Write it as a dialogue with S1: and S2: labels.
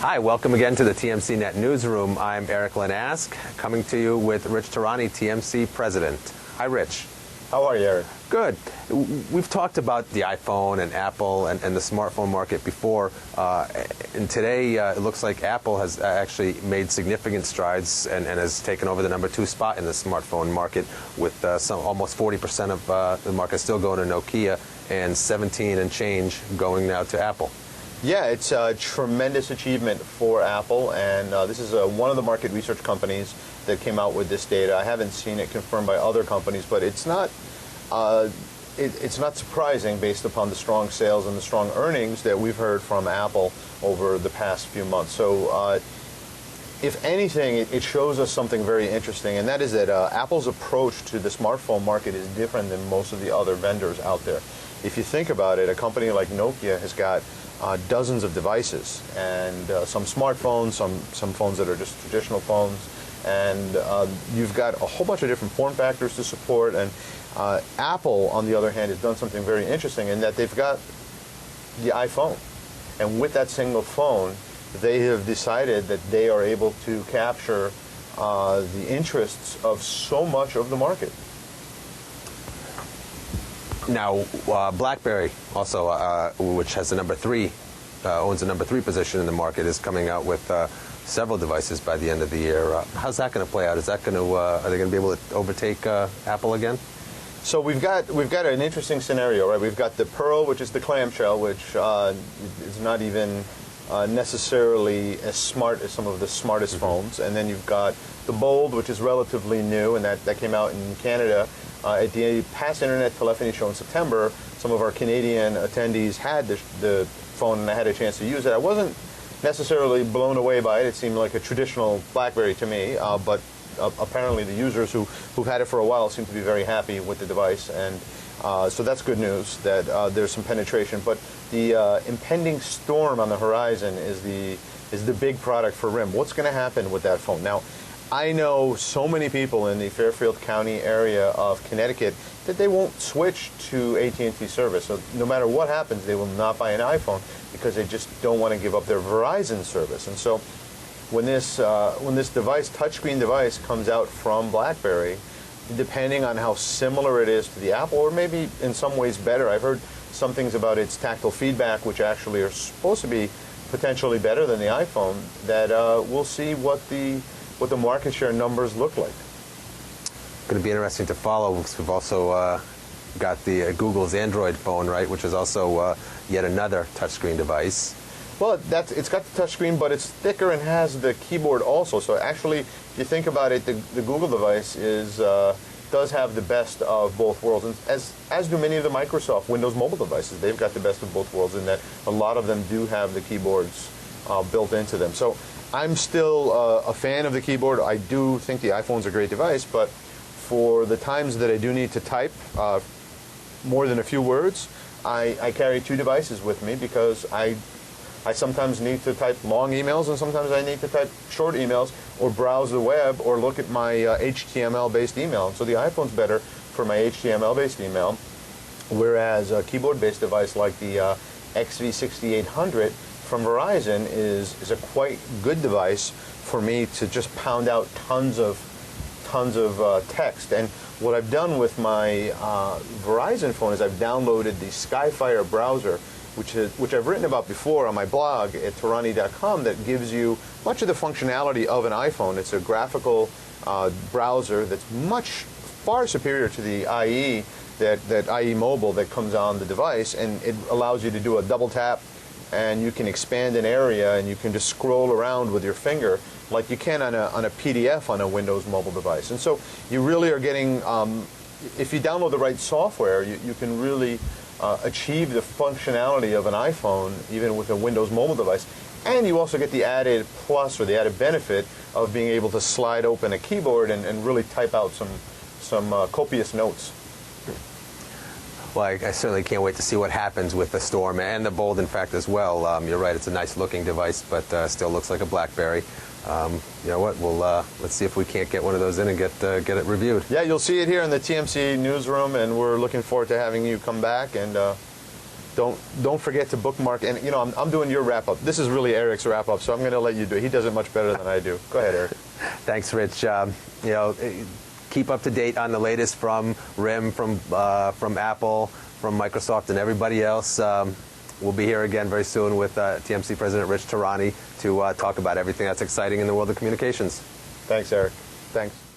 S1: Hi, welcome again to the TMCnet newsroom. I'm Erik Linask, coming to you with Rich Tehrani, TMC president. Hi, Rich.
S2: How are you, Erik?
S1: Good. We've talked about the iPhone and Apple and the smartphone market before, and today it looks like Apple has actually made significant strides and has taken over the #2 spot in the smartphone market, with almost 40% of the market still going to Nokia and 17 and change going now to Apple.
S2: Yeah, it's a tremendous achievement for Apple, and this is one of the market research companies that came out with this data. I haven't seen it confirmed by other companies, but it's not surprising based upon the strong sales and the strong earnings that we've heard from Apple over the past few months. So if anything, it shows us something very interesting, and that is that Apple's approach to the smartphone market is different than most of the other vendors out there. If you think about it, a company like Nokia has got dozens of devices, and some smartphones, some phones that are just traditional phones, and you've got a whole bunch of different form factors to support. And Apple, on the other hand, has done something very interesting in that they've got the iPhone, and with that single phone, they have decided that they are able to capture the interests of so much of the market.
S1: Now, BlackBerry also, which has the owns the #3 position in the market, is coming out with several devices by the end of the year. How's that going to play out? Is that going to are they going to be able to overtake Apple again?
S2: So we've got an interesting scenario, right? We've got the Pearl, which is the clamshell, which is not even necessarily as smart as some of the smartest phones, and then you've got the Bold, which is relatively new, and that came out in Canada. At the past Internet Telephony show in September, some of our Canadian attendees had the phone, and I had a chance to use it. I wasn't necessarily blown away by it. It seemed like a traditional BlackBerry to me, but apparently the users who've had it for a while seem to be very happy with the device, and so that's good news that there's some penetration. But the impending storm on the horizon is the big product for RIM. What's going to happen with that phone? Now, I know so many people in the Fairfield County area of Connecticut that they won't switch to AT&T service. So no matter what happens, they will not buy an iPhone because they just don't want to give up their Verizon service. And so when this device, touchscreen device, comes out from BlackBerry, depending on how similar it is to the Apple, or maybe in some ways better. I've heard some things about its tactile feedback, which actually are supposed to be potentially better than the iPhone, that we'll see what the market share numbers look like.
S1: Going to be interesting to follow, because we've also got the Google's Android phone, right, which is also yet another touchscreen device.
S2: Well, it's got the touchscreen, but it's thicker and has the keyboard also. So actually, if you think about it, the Google device does have the best of both worlds, and as do many of the Microsoft Windows mobile devices. They've got the best of both worlds in that a lot of them do have the keyboards built into them. So I'm still a fan of the keyboard. I do think the iPhone's a great device, but for the times that I do need to type more than a few words, I carry two devices with me, because I sometimes need to type long emails, and sometimes I need to type short emails, or browse the web, or look at my HTML-based email. And so the iPhone's better for my HTML-based email, whereas a keyboard-based device like the XV6800 from Verizon is a quite good device for me to just pound out tons of text. And what I've done with my Verizon phone is I've downloaded the Skyfire browser, which I've written about before on my blog at Tehrani.com, that gives you much of the functionality of an iPhone. It's a graphical browser that's far superior to the IE, that IE Mobile that comes on the device, and it allows you to do a double tap, and you can expand an area, and you can just scroll around with your finger like you can on a PDF on a Windows mobile device. And so you really are getting, if you download the right software, you can really achieve the functionality of an iPhone even with a Windows mobile device. And you also get the added plus, or the added benefit, of being able to slide open a keyboard and really type out some copious notes.
S1: Well, I certainly can't wait to see what happens with the Storm and the Bold, in fact, as well. You're right; it's a nice-looking device, but still looks like a BlackBerry. You know what? We'll let's see if we can't get one of those in and get it reviewed.
S2: Yeah, you'll see it here in the TMC newsroom, and we're looking forward to having you come back and don't forget to bookmark. And I'm doing your wrap up. This is really Erik's wrap up, so I'm going to let you do it. He does it much better than I do. Go ahead, Erik.
S1: Thanks, Rich. Keep up to date on the latest from RIM, from Apple, from Microsoft, and everybody else. We'll be here again very soon with TMC President Rich Tehrani to talk about everything that's exciting in the world of communications.
S2: Thanks, Erik. Thanks.